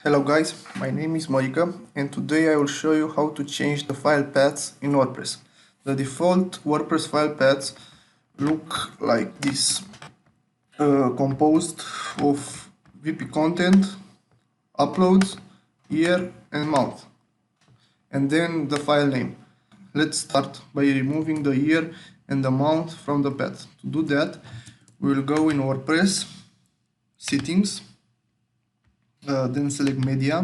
Hello guys, my name is Monica and today I will show you how to change the file paths in WordPress. The default WordPress file paths look like this, composed of WP content, uploads, year and month, and then the file name. Let's start by removing the year and the month from the path. To do that, we will go in WordPress, settings, then select media,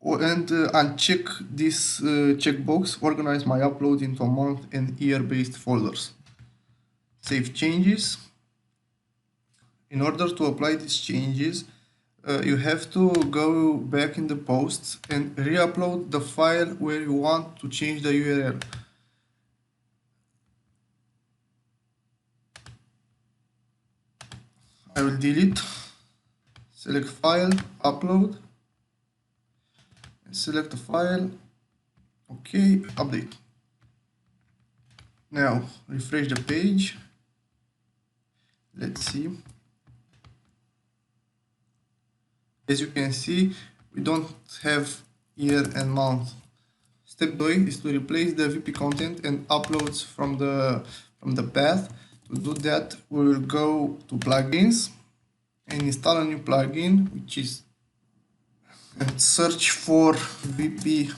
and uncheck this checkbox, organize my upload into month and year based folders. Save changes. In order to apply these changes, you have to go back in the posts and re-upload the file where you want to change the URL. I will delete, select file, upload, and select the file. Okay, update. Now refresh the page. Let's see. As you can see, we don't have year and month. Step 2 is to replace the WP content and uploads from the path. To do that, we will go to plugins and install a new plugin, which is, and search for WP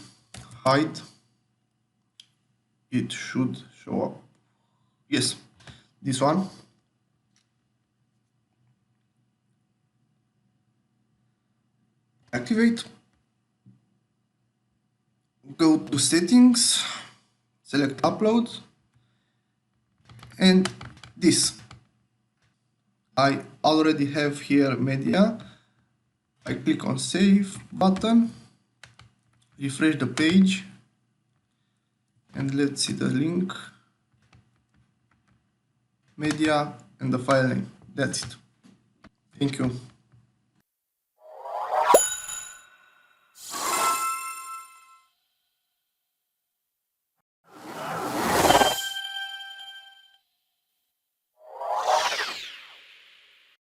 hide. It should show up. Yes, this one. Activate. Go to settings, select upload, and this. I already have here media. I click on save button, refresh the page, and let's see the link, media, and the file name. That's it. Thank you.